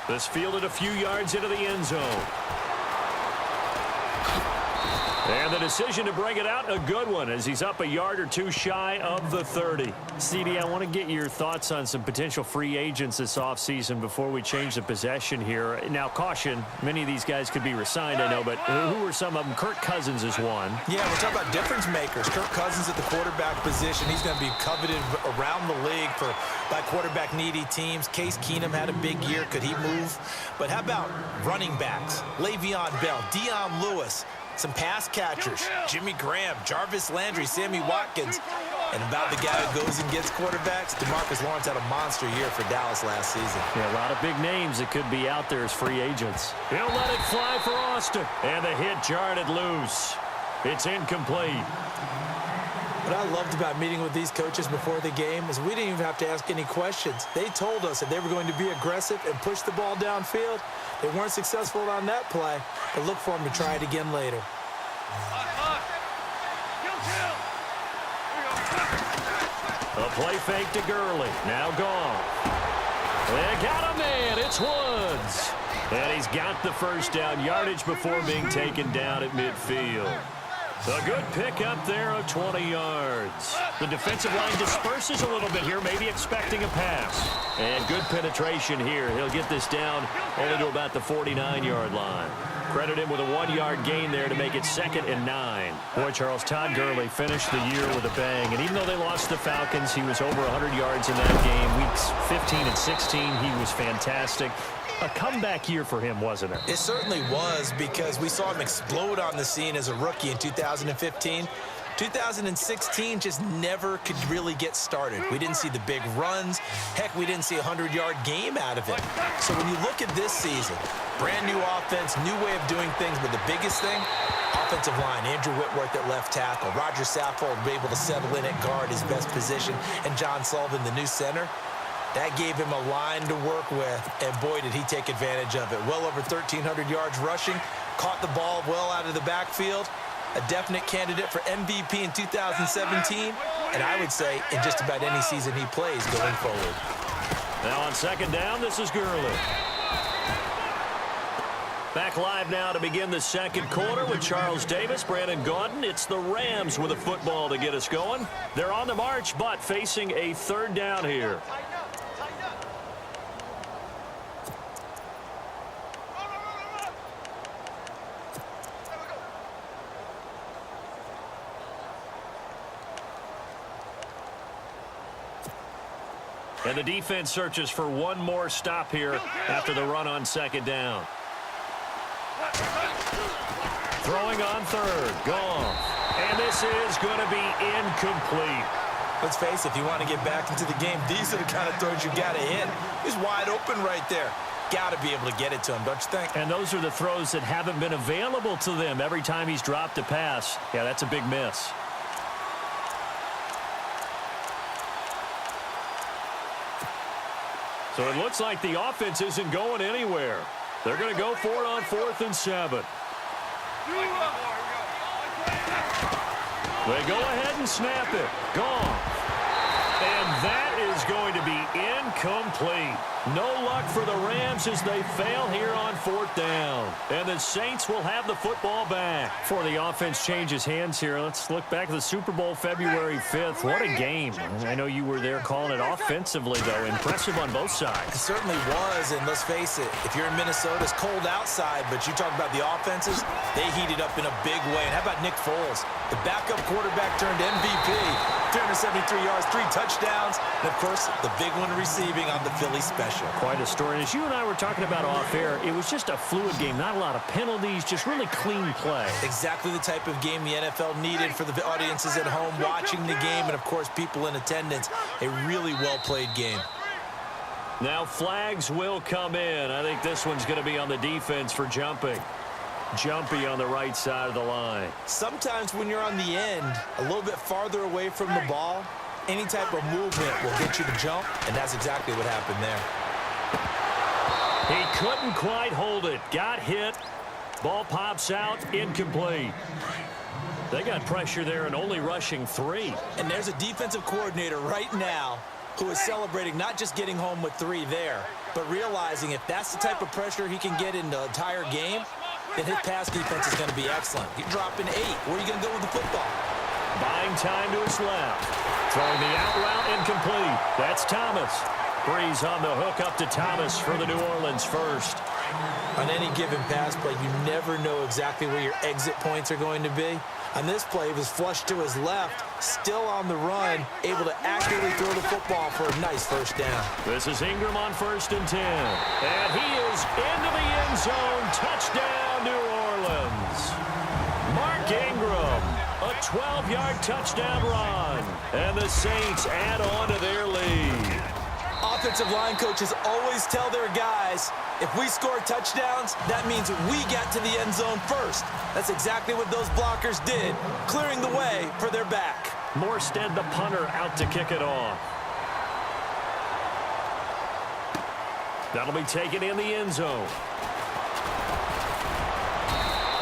This fielded a few yards into the end zone. And the decision to bring it out, a good one, as he's up a yard or two shy of the 30. CD, I want to get your thoughts on some potential free agents this offseason before we change the possession here. Now, caution, many of these guys could be re-signed, I know, but who are some of them? Kirk Cousins is one. Yeah, we're talking about difference makers. Kirk Cousins at the quarterback position. He's going to be coveted around the league by quarterback-needy teams. Case Keenum had a big year. Could he move? But how about running backs? Le'Veon Bell, Dion Lewis, some pass catchers, Jimmy Graham, Jarvis Landry, Sammy Watkins. And about the guy who goes and gets quarterbacks, DeMarcus Lawrence had a monster year for Dallas last season. Yeah, a lot of big names that could be out there as free agents. He'll let it fly for Austin. And the hit jarred it loose. It's incomplete. What I loved about meeting with these coaches before the game is we didn't even have to ask any questions. They told us that they were going to be aggressive and push the ball downfield. They weren't successful on that play, but look for them to try it again later. A play fake to Gurley. Now gone. They got a man. It's Woods. And he's got the first down yardage before being taken down at midfield. A good pick up there of 20 yards. The defensive line disperses a little bit here, maybe expecting a pass. And good penetration here. He'll get this down only to about the 49-yard line. Credit him with a 1-yard gain there to make it 2nd and 9. Boy, Charles, Todd Gurley finished the year with a bang. And even though they lost the Falcons, he was over 100 yards in that game. Weeks 15 and 16, he was fantastic. A comeback year for him, wasn't it? It certainly was, because we saw him explode on the scene as a rookie in 2015. 2016 just never could really get started. We didn't see the big runs. Heck, we didn't see a 100-yard game out of it. So when you look at this season, brand new offense, new way of doing things, but the biggest thing, offensive line. Andrew Whitworth at left tackle. Roger Saffold will be able to settle in at guard, his best position, and John Sullivan, the new center. That gave him a line to work with, and boy, did he take advantage of it. Well over 1,300 yards rushing, caught the ball well out of the backfield. A definite candidate for MVP in 2017, and I would say in just about any season he plays going forward. Now on 2nd down, this is Gurley. Back live now to begin the 2nd quarter with Charles Davis, Brandon Gaudin. It's the Rams with a football to get us going. They're on the march, but facing a 3rd down here. And the defense searches for one more stop here after the run on 2nd down. Throwing on 3rd. Goff. And this is going to be incomplete. Let's face it, if you want to get back into the game, these are the kind of throws you got to hit. He's wide open right there. Got to be able to get it to him, don't you think? And those are the throws that haven't been available to them every time he's dropped a pass. Yeah, that's a big miss. So it looks like the offense isn't going anywhere. They're going to go for it on 4th and 7. They go ahead and snap it. Gone. And that is going to be incomplete. No luck for the Rams as they fail here on 4th down. And the Saints will have the football back. Before the offense changes hands here, let's look back at the Super Bowl February 5th. What a game. I know you were there calling it offensively, though. Impressive on both sides. It certainly was, and let's face it, if you're in Minnesota, it's cold outside, but you talk about the offenses, they heated up in a big way. And how about Nick Foles? The backup quarterback turned MVP. 373 yards, 3 touchdowns, and, of course, the big one receiving on the Philly special. Quite a story. As you and I were talking about off air, it was just a fluid game. Not a lot of penalties, just really clean play. Exactly the type of game the NFL needed for the audiences at home watching the game and, of course, people in attendance. A really well-played game. Now flags will come in. I think this one's going to be on the defense for jumping. Jumpy on the right side of the line. Sometimes when you're on the end, a little bit farther away from the ball, any type of movement will get you to jump, and that's exactly what happened there. He couldn't quite hold it. Got hit. Ball pops out. Incomplete. They got pressure there and only rushing 3. And there's a defensive coordinator right now who is celebrating not just getting home with 3 there, but realizing if that's the type of pressure he can get in the entire game, then his pass defense is going to be excellent. You're dropping 8. Where are you going to go with the football? Buying time to his left. Throwing the out route incomplete. That's Thomas. Breeze on the hook up to Thomas for the New Orleans first. On any given pass play, you never know exactly where your exit points are going to be. On this play, it was flushed to his left, still on the run, able to accurately throw the football for a nice first down. This is Ingram on 1st and 10. And he is into the end zone. Touchdown, New Orleans. Mark Ingram, a 12-yard touchdown run. And the Saints add on to their lead. Offensive line coaches always tell their guys, if we score touchdowns, that means we got to the end zone first. That's exactly what those blockers did, clearing the way for their back. Morstead, the punter, out to kick it off. That'll be taken in the end zone.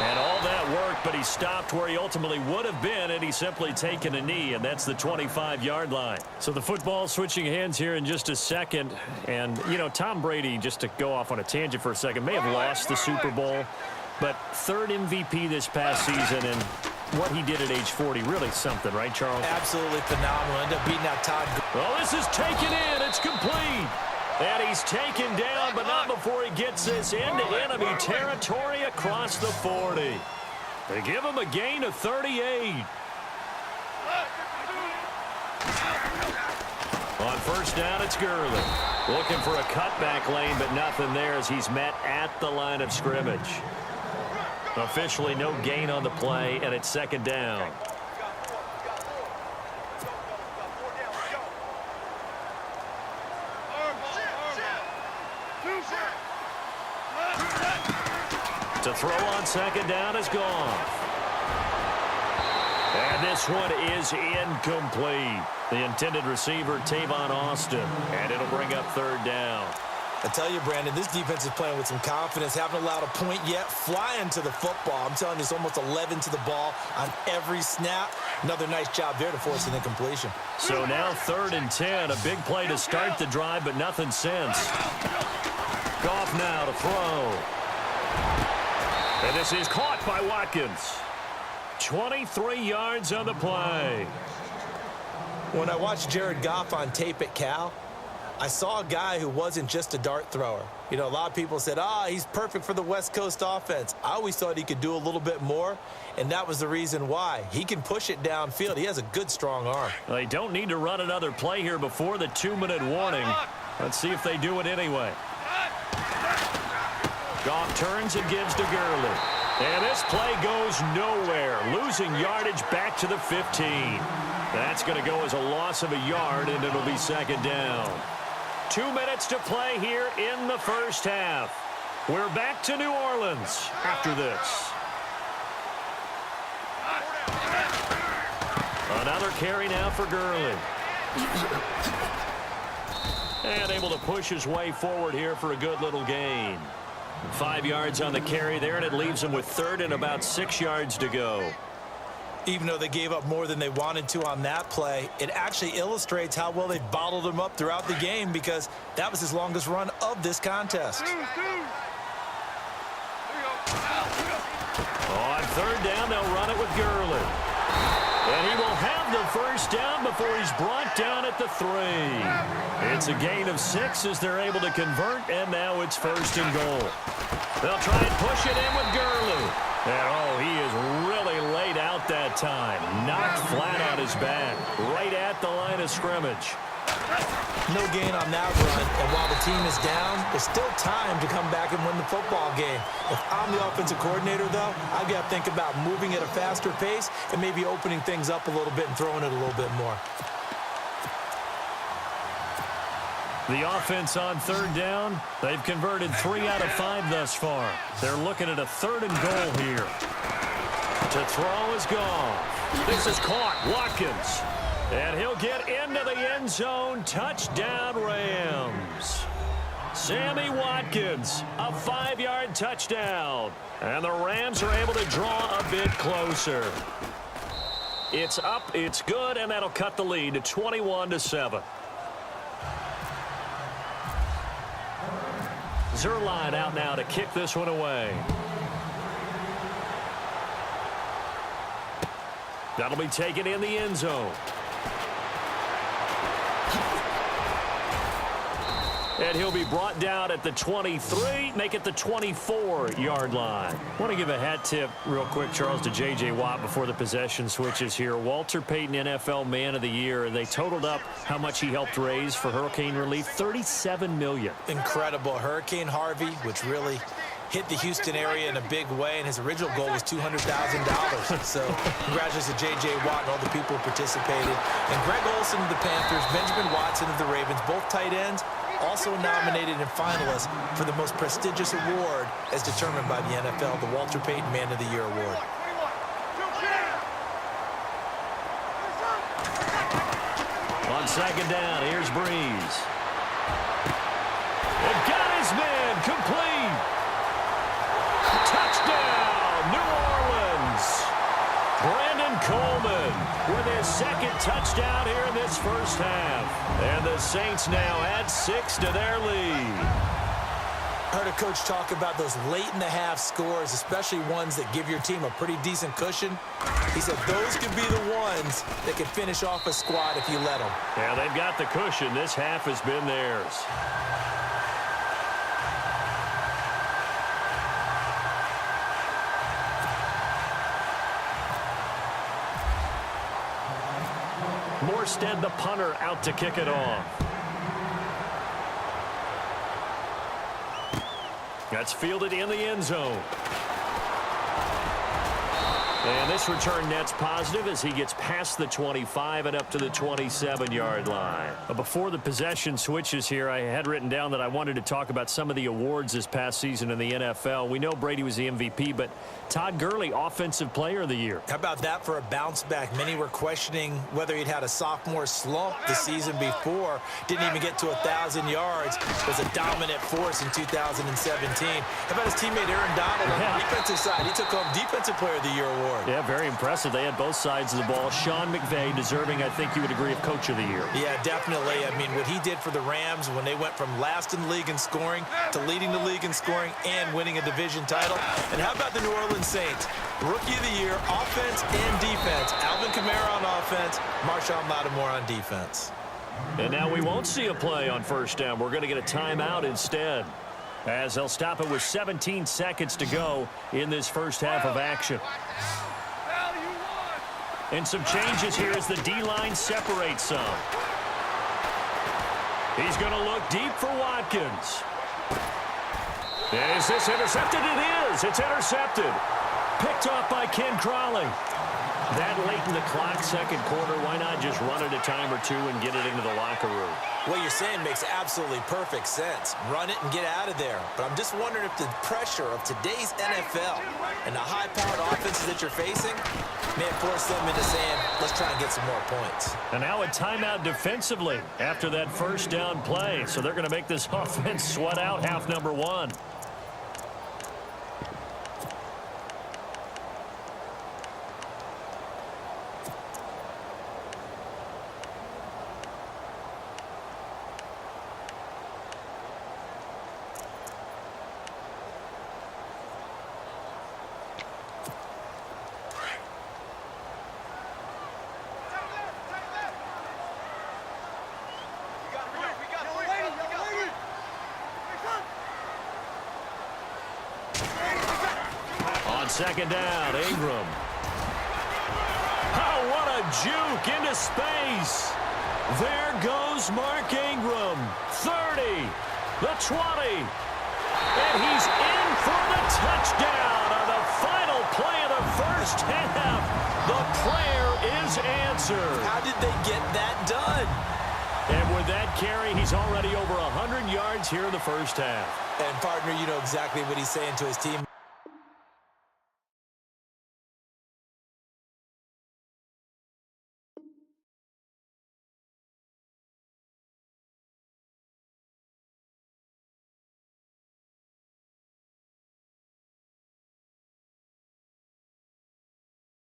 And all that worked, but he stopped where he ultimately would have been, and he's simply taken a knee, and that's the 25-yard line. So the football switching hands here in just a second. And, you know, Tom Brady, just to go off on a tangent for a second, may have lost the Super Bowl, but 3rd MVP this past season, and what he did at age 40, really something, right, Charles? Absolutely phenomenal. Ended up beating out Todd. Well, this is taken in. It's complete. And he's taken down, but not before he gets this into enemy territory across the 40. They give him a gain of 38. On 1st down, it's Gurley. Looking for a cutback lane, but nothing there as he's met at the line of scrimmage. Officially no gain on the play, and it's 2nd down. To throw on 2nd down is gone. And this one is incomplete. The intended receiver, Tavon Austin. And it'll bring up 3rd down. I tell you, Brandon, this defense is playing with some confidence. Haven't allowed a point yet. Flying to the football. I'm telling you, it's almost 11 to the ball on every snap. Another nice job there to force an incompletion. So now 3rd and 10. A big play to start the drive, but nothing since. Goff now to throw. And this is caught by Watkins. 23 yards on the play. When I watched Jared Goff on tape at Cal, I saw a guy who wasn't just a dart thrower. You know, a lot of people said, he's perfect for the West Coast offense. I always thought he could do a little bit more, and that was the reason why. He can push it downfield. He has a good, strong arm. They don't need to run another play here before the 2-minute warning. Let's see if they do it anyway. Goff turns and gives to Gurley. And this play goes nowhere. Losing yardage back to the 15. That's going to go as a loss of a yard, and it'll be 2nd down. 2 minutes to play here in the 1st half. We're back to New Orleans after this. Another carry now for Gurley. And able to push his way forward here for a good little gain. 5 yards on the carry there, and it leaves him with 3rd and about 6 yards to go. Even though they gave up more than they wanted to on that play, it actually illustrates how well they've bottled him up throughout the game because that was his longest run of this contest. On 3rd down, they'll run it with Gurley. And he will have the 1st down before he's brought down at the 3. It's a gain of 6 as they're able to convert, and now it's 1st and goal. They'll try and push it in with Gurley. And, he is really laid out that time. Knocked flat on his back, right at the line of scrimmage. No gain on that run, and while the team is down, there's still time to come back and win the football game. If I'm the offensive coordinator, though, I've got to think about moving at a faster pace and maybe opening things up a little bit and throwing it a little bit more. The offense on 3rd down, they've converted 3 out of 5 thus far. They're looking at a 3rd and goal here. To throw is Goff. This is caught. Watkins. And he'll get into the end zone. Touchdown, Rams. Sammy Watkins, a 5-yard touchdown. And the Rams are able to draw a bit closer. It's up, it's good, and that'll cut the lead to 21-7. Zerline out now to kick this one away. That'll be taken in the end zone. And he'll be brought down at the 23, make it the 24-yard line. I want to give a hat tip real quick, Charles, to J.J. Watt before the possession switches here. Walter Payton, NFL Man of the Year. They totaled up how much he helped raise for hurricane relief, $37 million. Incredible. Hurricane Harvey, which really hit the Houston area in a big way, and his original goal was $200,000. So congratulations to J.J. Watt and all the people who participated. And Greg Olsen of the Panthers, Benjamin Watson of the Ravens, both tight ends, also nominated and finalists for the most prestigious award as determined by the NFL, the Walter Payton Man of the Year Award. On second down, here's Breeze. They've got his man complete. Touchdown, New Orleans. Brandon Coleman with his second touchdown here in this first half. And the Saints now add 6 to their lead. Heard a coach talk about those late-in-the-half scores, especially ones that give your team a pretty decent cushion. He said those could be the ones that could finish off a squad if you let them. Yeah, they've got the cushion. This half has been theirs. Morstead, the punter, out to kick it off. That's fielded in the end zone. And this return net's positive as he gets past the 25 and up to the 27-yard line. But before the possession switches here, I had written down that I wanted to talk about some of the awards this past season in the NFL. We know Brady was the MVP, but Todd Gurley, Offensive Player of the Year. How about that for a bounce back? Many were questioning whether he'd had a sophomore slump the season before. Didn't even get to 1,000 yards. Was a dominant force in 2017. How about his teammate Aaron Donald on the defensive side? He took home Defensive Player of the Year award. Yeah, very impressive. They had both sides of the ball. Sean McVay deserving, I think you would agree, of Coach of the Year. Yeah, definitely. I mean, what he did for the Rams when they went from last in the league in scoring to leading the league in scoring and winning a division title. And how about the New Orleans Saints? Rookie of the Year, offense and defense. Alvin Kamara on offense, Marshawn Lattimore on defense. And now we won't see a play on first down. We're going to get a timeout instead, as they'll stop it with 17 seconds to go in this first half of action. And some changes here as the D-line separates some. He's going to look deep for Watkins. Is this intercepted? It is. It's intercepted. Picked off by Ken Crawley. That late in the clock, second quarter, why not just run it a time or two and get it into the locker room? What you're saying makes absolutely perfect sense. Run it and get out of there. But I'm just wondering if the pressure of today's NFL and the high-powered offenses that you're facing may have forced them into saying, let's try and get some more points. And now a timeout defensively after that first down play. So they're going to make this offense sweat out half number one. Second down, Ingram. Oh, what a juke into space. There goes Mark Ingram. 30, the 20. And he's in for the touchdown on the final play of the first half. The prayer is answered. How did they get that done? And with that carry, he's already over 100 yards here in the first half. And, partner, you know exactly what he's saying to his team.